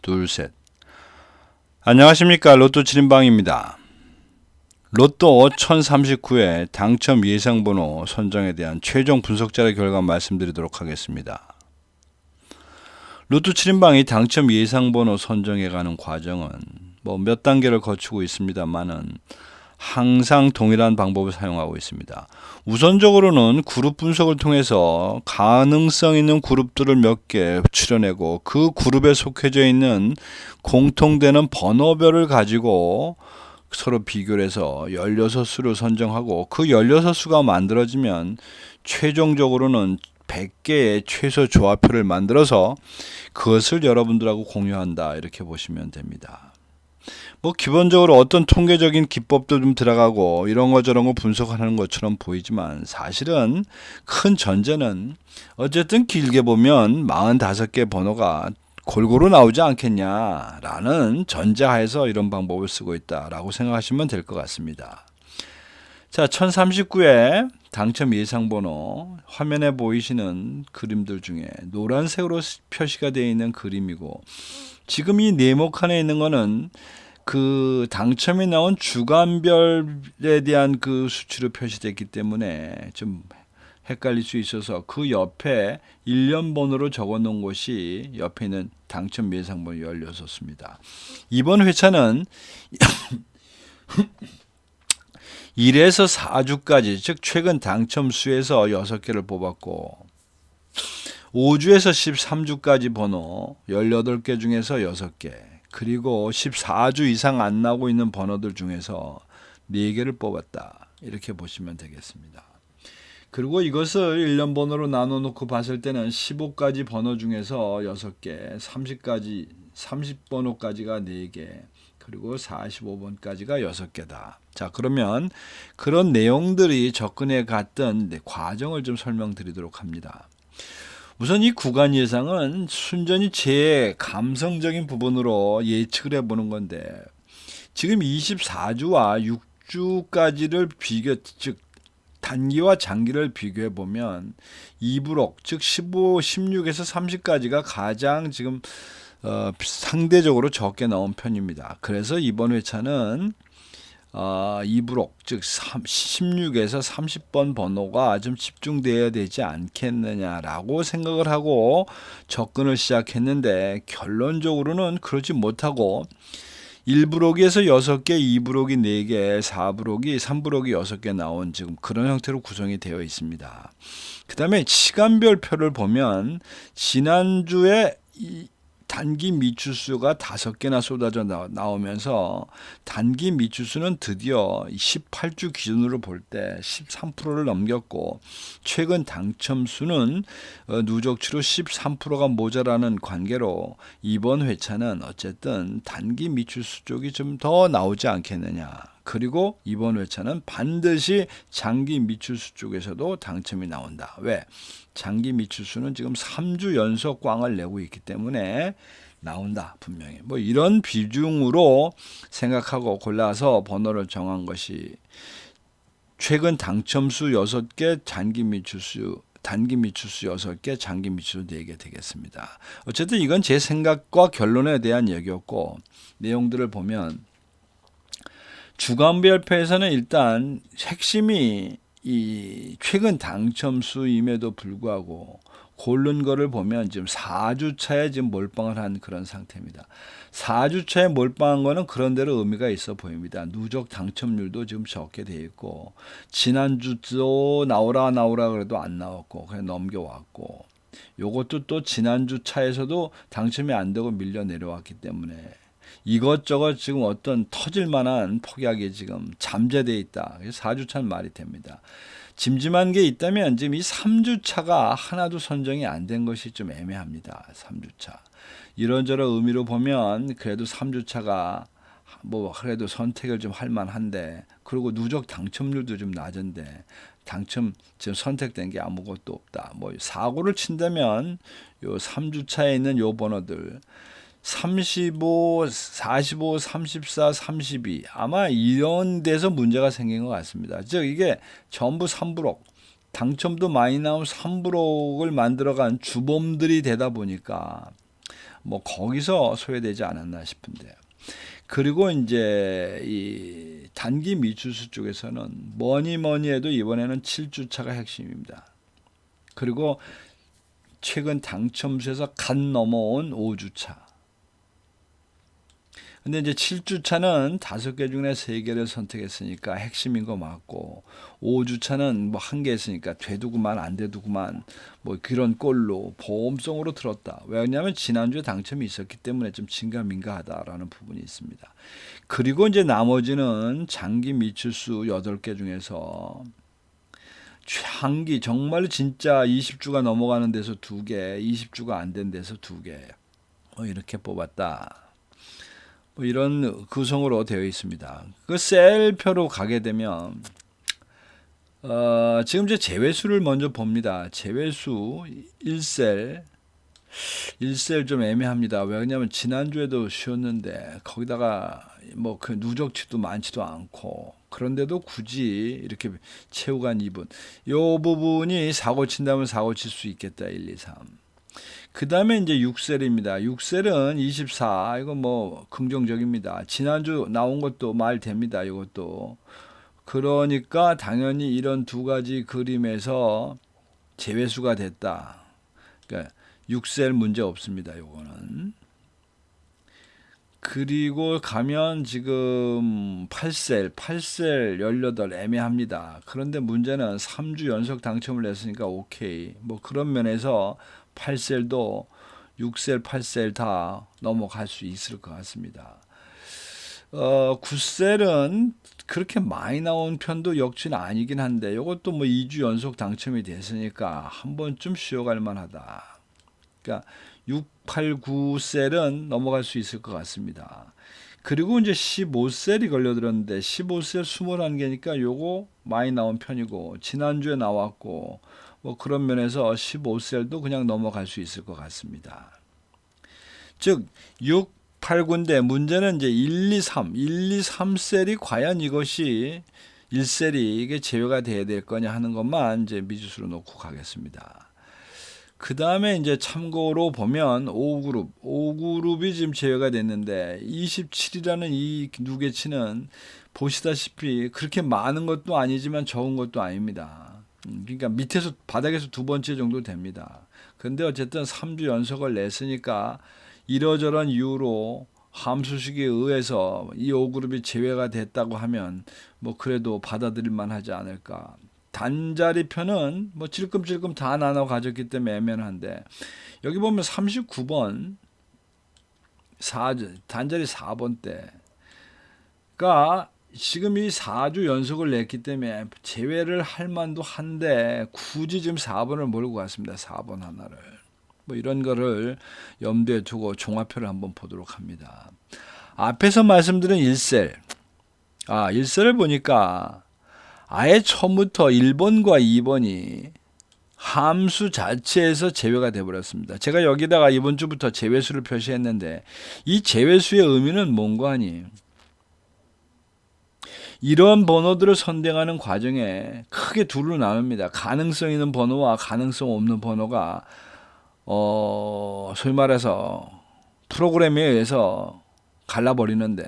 둘, 셋. 안녕하십니까. 로또 7인방입니다. 로또 1039회 당첨 예상번호 선정에 대한 최종 분석자의 결과 말씀드리도록 하겠습니다. 로또 7인방이 당첨 예상번호 선정해가는 과정은 몇 단계를 거치고 있습니다만은 항상 동일한 방법을 사용하고 있습니다. 우선적으로는 그룹 분석을 통해서 가능성 있는 그룹들을 몇 개 추려내고 그 그룹에 속해져 있는 공통되는 번호별을 가지고 서로 비교를 해서 16수를 선정하고 그 16수가 만들어지면 최종적으로는 100개의 최소 조합표를 만들어서 그것을 여러분들하고 공유한다, 이렇게 보시면 됩니다. 기본적으로 어떤 통계적인 기법도 좀 들어가고 이런 거 저런 거 분석하는 것처럼 보이지만 사실은 큰 전제는 어쨌든 길게 보면 45개 번호가 골고루 나오지 않겠냐라는 전제하에서 이런 방법을 쓰고 있다라고 생각하시면 될 것 같습니다. 자, 1039회 당첨 예상번호, 화면에 보이시는 그림들 중에 노란색으로 표시가 되어 있는 그림이고, 지금 이 네모칸에 있는 거는 그 당첨이 나온 주간별에 대한 그 수치로 표시됐기 때문에 좀 헷갈릴 수 있어서 그 옆에 1년 번호로 적어 놓은 것이 옆에 있는 당첨 예상번호 16수입니다. 이번 회차는 1에서 4주까지, 즉 최근 당첨 수에서 6개를 뽑았고 5주에서 13주까지 번호 18개 중에서 6개, 그리고 14주 이상 안 나오고 있는 번호들 중에서 4개를 뽑았다, 이렇게 보시면 되겠습니다. 그리고 이것을 1년 번호로 나눠 놓고 봤을 때는 15가지 번호 중에서 6개, 30번호까지가 4개, 그리고 45번까지가 6개다. 자, 그러면 그런 내용들이 접근해 갔던 과정을 좀 설명드리도록 합니다. 우선 이 구간 예상은 순전히 제 감성적인 부분으로 예측을 해보는 건데, 지금 24주와 6주까지를 즉 단기와 장기를 비교해 보면 2부록, 즉 15, 16에서 30까지가 가장 지금 상대적으로 적게 나온 편입니다. 그래서 이번 회차는 2부록, 즉 16에서 30번 번호가 좀 집중되어야 되지 않겠느냐라고 생각을 하고 접근을 시작했는데, 결론적으로는 그러지 못하고 1부록에서 6개, 2부록이 4개, 4부록이 3부록이 6개 나온 지금 그런 형태로 구성이 되어 있습니다. 그 다음에 시간별 표를 보면 지난주에 단기 미추수가 5개나 쏟아져 나오면서 단기 미추수는 드디어 18주 기준으로 볼 때 13%를 넘겼고, 최근 당첨수는 누적치로 13%가 모자라는 관계로 이번 회차는 어쨌든 단기 미추수 쪽이 좀 더 나오지 않겠느냐. 그리고 이번 회차는 반드시 장기 미추수 쪽에서도 당첨이 나온다. 왜? 장기 미추수는 지금 3주 연속 꽝을 내고 있기 때문에 나온다, 분명히. 이런 비중으로 생각하고 골라서 번호를 정한 것이 최근 당첨수 6개, 단기 미추수 6개, 장기 미추수 4개 되겠습니다. 어쨌든 이건 제 생각과 결론에 대한 얘기였고, 내용들을 보면 주간별표에서는 일단 핵심이 이 최근 당첨수임에도 불구하고 고른 거를 보면 지금 4주차에 지금 몰빵을 한 그런 상태입니다. 4주차에 몰빵한 거는 그런대로 의미가 있어 보입니다. 누적 당첨률도 지금 적게 돼 있고, 지난주도 나오라 그래도 안 나왔고 그냥 넘겨왔고, 요것도 또 지난주 차에서도 당첨이 안 되고 밀려 내려왔기 때문에 이것저것 지금 어떤 터질 만한 폭약이 지금 잠재되어 있다. 4주차는 말이 됩니다. 짐짐한 게 있다면 지금 이 3주차가 하나도 선정이 안 된 것이 좀 애매합니다. 3주차. 이런저런 의미로 보면 그래도 3주차가 그래도 선택을 좀 할 만한데, 그리고 누적 당첨률도 좀 낮은데 당첨 지금 선택된 게 아무것도 없다. 사고를 친다면 요 3주차에 있는 요 번호들 35, 45, 34, 32 아마 이런 데서 문제가 생긴 것 같습니다. 즉 이게 전부 3부록, 당첨도 많이 나온 3부록을 만들어간 주범들이 되다 보니까 뭐 거기서 소외되지 않았나 싶은데. 그리고 이제 이 단기 미추수 쪽에서는 뭐니 해도 이번에는 7주차가 핵심입니다. 그리고 최근 당첨수에서 갓 넘어온 5주차. 근데 이제 7주차는 5개 중에 3개를 선택했으니까 핵심인 거 맞고, 5주차는 뭐 1개 했으니까 되두구만 안 되두구만 뭐 그런 꼴로 보험성으로 들었다. 왜냐하면 지난주에 당첨이 있었기 때문에 좀 진가민가하다라는 부분이 있습니다. 그리고 이제 나머지는 장기 미추수 8개 중에서 장기 정말 진짜 20주가 넘어가는 데서 2개, 20주가 안 된 데서 2개 이렇게 뽑았다. 뭐 이런 구성으로 되어 있습니다. 그 셀표로 가게 되면 지금 이제 제외수를 먼저 봅니다. 제외수 1셀 좀 애매합니다. 왜냐하면 지난주에도 쉬었는데 거기다가 뭐 그 누적치도 많지도 않고, 그런데도 굳이 이렇게 채우고 간 2분, 요 부분이 사고 친다면 사고 칠 수 있겠다. 1, 2, 3. 그 다음에 이제 6셀입니다. 6셀은 24. 이거 뭐 긍정적입니다. 지난주 나온 것도 말 됩니다. 이것도. 그러니까 당연히 이런 두 가지 그림에서 제외수가 됐다. 그러니까 6셀 문제 없습니다. 요거는. 그리고 가면 지금 8셀 18 애매합니다. 그런데 문제는 3주 연속 당첨을 냈으니까 오케이. 뭐 그런 면에서 8셀도 6셀 8셀 다 넘어갈 수 있을 것 같습니다. 9셀은 그렇게 많이 나온 편도 역시는 아니긴 한데, 이것도 뭐 2주 연속 당첨이 됐으니까 한 번쯤 쉬어갈 만하다. 그러니까 6, 8, 9셀은 넘어갈 수 있을 것 같습니다. 그리고 이제 15셀이 걸려들었는데, 15셀 21개니까 요거 많이 나온 편이고, 지난주에 나왔고, 뭐 그런 면에서 15셀도 그냥 넘어갈 수 있을 것 같습니다. 즉 6, 8, 9인데 문제는 이제 1, 2, 3, 1, 2, 3셀이 과연 이것이 1셀이 이게 제외가 돼야 될 거냐 하는 것만 이제 미지수로 놓고 가겠습니다. 그 다음에 이제 참고로 보면 5그룹이 지금 제외가 됐는데, 27이라는 이 누계치는 보시다시피 그렇게 많은 것도 아니지만 적은 것도 아닙니다. 그러니까 밑에서 바닥에서 2번째 정도 됩니다. 근데 어쨌든 3주 연속을 냈으니까 이러저런 이유로 함수식에 의해서 이 5그룹이 제외가 됐다고 하면 뭐 그래도 받아들일 만하지 않을까. 단자리표는 뭐 찔끔찔끔 다 나눠 가졌기 때문에 애매한데, 여기 보면 39번 단자리 4번 때가 지금 이 4주 연속을 냈기 때문에 제외를 할 만도 한데, 굳이 지금 4번을 몰고 갔습니다. 4번 하나를. 뭐 이런 거를 염두에 두고 종합표를 한번 보도록 합니다. 앞에서 말씀드린 1셀. 1셀을 보니까 아예 처음부터 1번과 2번이 함수 자체에서 제외가 되어버렸습니다. 제가 여기다가 이번 주부터 제외수를 표시했는데, 이 제외수의 의미는 뭔가 하니, 이런 번호들을 선택하는 과정에 크게 둘로 나눕니다. 가능성 있는 번호와 가능성 없는 번호가 소위 말해서 프로그램에 의해서 갈라버리는데,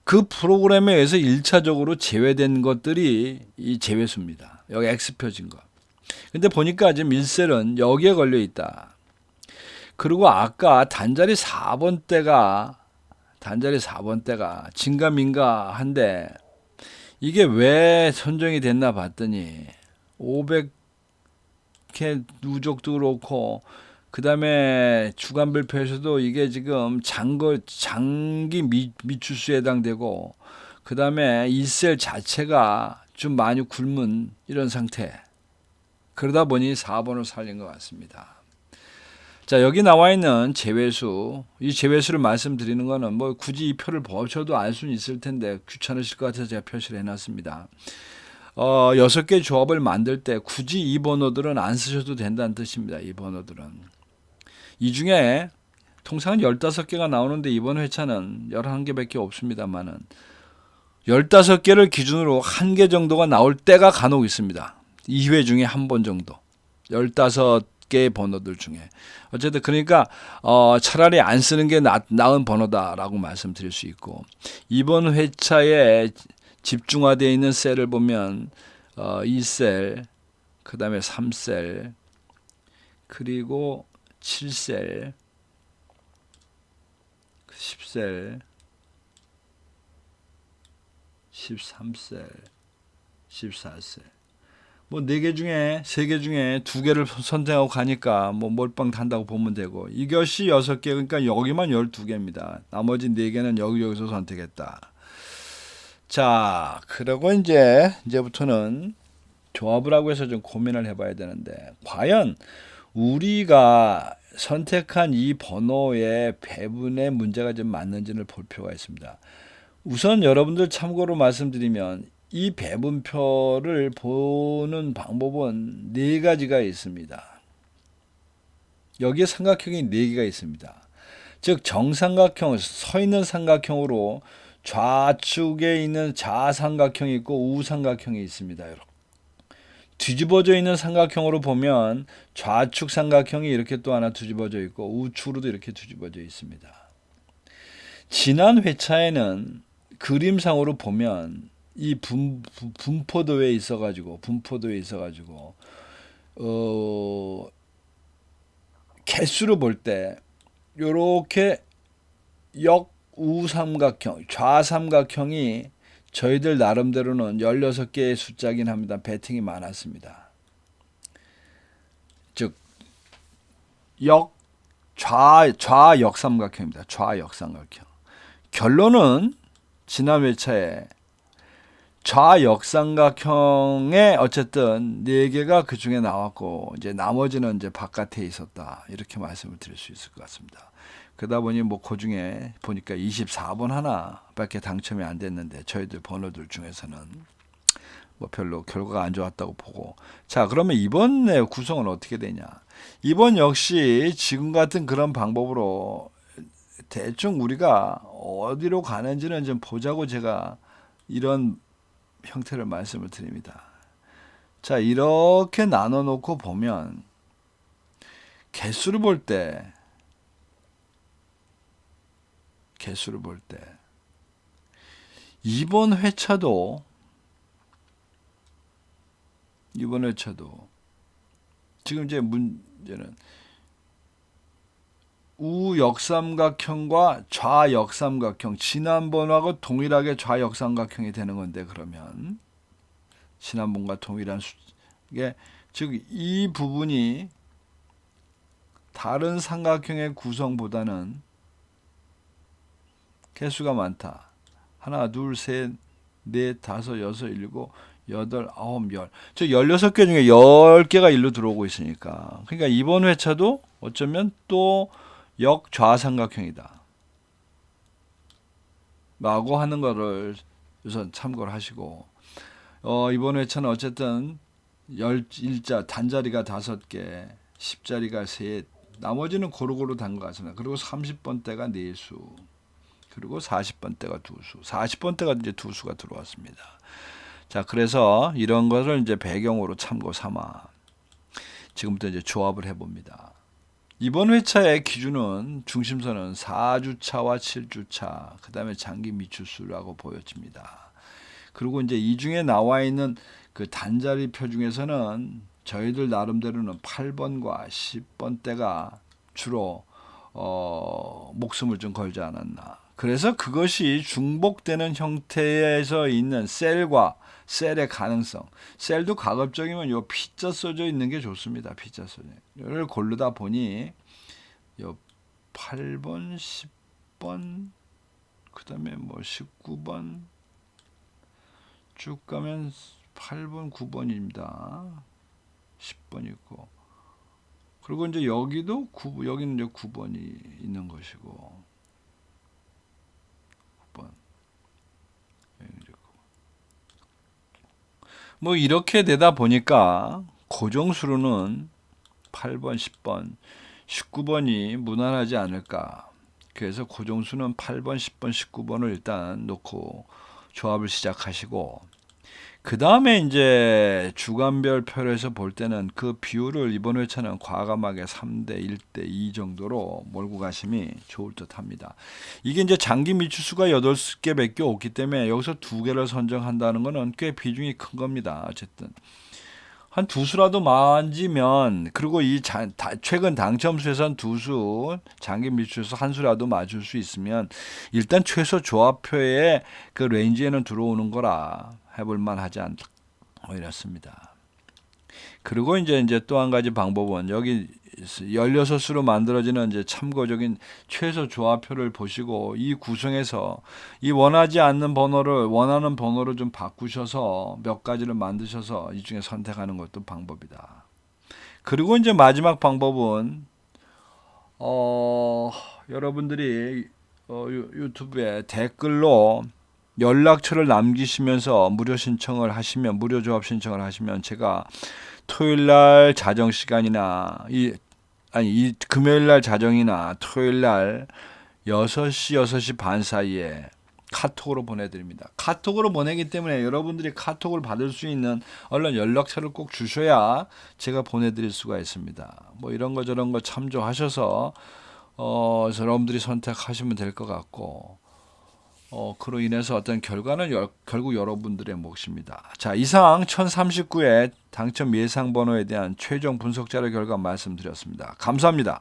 그 프로그램에 의해서 1차적으로 제외된 것들이 이 제외수입니다. 여기 X 표진 거. 근데 보니까 지금 1셀은 여기에 걸려 있다. 그리고 아까 단자리 4번 때가 진가민가한데, 이게 왜 선정이 됐나 봤더니 500회 누적도 그렇고, 그 다음에 주간별표에서도 이게 지금 장기 미추수에 해당되고, 그 다음에 1셀 자체가 좀 많이 굶은 이런 상태. 그러다 보니 4번을 살린 것 같습니다. 자, 여기 나와 있는 제외수, 이 제외수를 말씀드리는 거는 뭐 굳이 이 표를 보셔도 알 수는 있을 텐데 귀찮으실 것 같아서 제가 표시를 해놨습니다. 6개 조합을 만들 때 굳이 이 번호들은 안 쓰셔도 된다는 뜻입니다. 이 번호들은. 이 중에 통상은 15개가 나오는데 이번 회차는 11개밖에 없습니다만은 15개를 기준으로 1개 정도가 나올 때가 간혹 있습니다. 2회 중에 한 번 정도. 15개 6개의 번호들 중에. 어쨌든 그러니까 차라리 안 쓰는 게 나은 번호다라고 말씀드릴 수 있고, 이번 회차에 집중화되어 있는 셀을 보면 2셀, 그 다음에 3셀, 그리고 7셀, 10셀, 13셀, 14셀. 뭐 4개 중에 3개 중에 2개를 선택하고 가니까 뭐 몰빵 단다고 보면 되고, 이것이 6개, 그러니까 여기만 12개입니다. 나머지 4개는 여기서 선택했다. 자, 그리고 이제부터는 조합을 하고 해서 좀 고민을 해봐야 되는데, 과연 우리가 선택한 이 번호의 배분의 문제가 좀 맞는지를 볼 필요가 있습니다. 우선 여러분들 참고로 말씀드리면, 이 배분표를 보는 방법은 4가지가 있습니다. 여기에 삼각형이 4개가 있습니다. 즉 정삼각형, 서 있는 삼각형으로 좌측에 있는 좌삼각형이 있고 우삼각형이 있습니다. 여러분, 뒤집어져 있는 삼각형으로 보면 좌측 삼각형이 이렇게 또 하나 뒤집어져 있고 우측으로도 이렇게 뒤집어져 있습니다. 지난 회차에는 그림상으로 보면 이 분포도에 있어가지고 개수를 볼 때 요렇게 역우삼각형, 좌삼각형이 저희들 나름대로는 16개의 숫자긴 합니다. 배팅이 많았습니다. 즉 좌역삼각형입니다. 좌역삼각형. 결론은 지난 회차에 좌역삼각형에 어쨌든 4개가 그 중에 나왔고, 이제 나머지는 이제 바깥에 있었다. 이렇게 말씀을 드릴 수 있을 것 같습니다. 그러다 보니 그 중에 보니까 24번 하나밖에 당첨이 안 됐는데, 저희들 번호들 중에서는 별로 결과가 안 좋았다고 보고. 자, 그러면 이번의 구성은 어떻게 되냐? 이번 역시 지금 같은 그런 방법으로 대충 우리가 어디로 가는지는 좀 보자고 제가 이런 형태를 말씀을 드립니다. 자, 이렇게 나눠 놓고 보면 개수를 볼 때 이번 회차도 지금 이제 문제는 우역삼각형과 좌역삼각형, 지난번하고 동일하게 좌역삼각형이 되는 건데, 그러면 지난번과 동일한 이게 즉 이 부분이 다른 삼각형의 구성보다는 개수가 많다. 하나, 둘, 셋, 넷, 다섯, 여섯, 일곱, 여덟, 아홉, 열. 즉 16개 중에 10개가 일로 들어오고 있으니까. 그러니까 이번 회차도 어쩌면 또 역좌삼각형이다 라고 하는 거를 우선 참고를 하시고, 이번 회차는 어쨌든 일자 단자리가 5개, 10자리가 셋, 나머지는 고루고루 단 것 같습니다. 그리고 30번대가 4수, 그리고 40번대가 2수, 40번대가 이제 2수가 들어왔습니다. 자, 그래서 이런 것을 이제 배경으로 참고 삼아 지금부터 이제 조합을 해봅니다. 이번 회차의 기준은 중심선은 4주차와 7주차, 그 다음에 장기 미추수라고 보여집니다. 그리고 이제 이 중에 나와 있는 그 단자리표 중에서는 저희들 나름대로는 8번과 10번대가 주로 목숨을 좀 걸지 않았나. 그래서 그것이 중복되는 형태에서 있는 셀과 셀의 가능성. 셀도 가급적이면 요 P자 써져 있는 게 좋습니다. P자 써져. 이를 고르다 보니 요 8번, 10번, 그다음에 19번 쭉 가면 8번, 9번입니다. 10번 있고. 그리고 이제 여기도 여기는 이제 9번이 있는 것이고. 9번. 이렇게 되다 보니까 고정수로는 8번, 10번, 19번이 무난하지 않을까. 그래서 고정수는 8번, 10번, 19번을 일단 놓고 조합을 시작하시고, 그 다음에 이제 주간별 표에서 볼 때는 그 비율을 이번 회차는 과감하게 3대 1대 2 정도로 몰고 가심이 좋을 듯 합니다. 이게 이제 장기 미추수가 8개밖에 없기 때문에 여기서 2개를 선정한다는 거는 꽤 비중이 큰 겁니다. 어쨌든. 한 두 수라도 만지면, 그리고 최근 당첨수에선 두 수, 장기 미추에서 한 수라도 맞을 수 있으면 일단 최소 조합표의 그 레인지에는 들어오는 거라 해볼만 하지 않다. 이렇습니다. 그리고 이제 또 한 가지 방법은 여기 16수로 만들어지는 이제 참고적인 최소 조합표를 보시고 이 구성에서 이 원하지 않는 번호를 원하는 번호로 좀 바꾸셔서 몇 가지를 만드셔서 이 중에 선택하는 것도 방법이다. 그리고 이제 마지막 방법은 여러분들이 유튜브에 댓글로 연락처를 남기시면서 무료 조합 신청을 하시면 제가 토요일날 자정 시간이나 이 금요일날 자정이나 토요일날 6시 6시 반 사이에 카톡으로 보내드립니다. 카톡으로 보내기 때문에 여러분들이 카톡을 받을 수 있는 얼른 연락처를 꼭 주셔야 제가 보내드릴 수가 있습니다. 뭐 이런 거 저런 거 참조하셔서 여러분들이 선택하시면 될 것 같고, 그로 인해서 어떤 결과는 결국 여러분들의 몫입니다. 자, 이상 1039의 당첨 예상 번호에 대한 최종 분석 자료 결과 말씀드렸습니다. 감사합니다.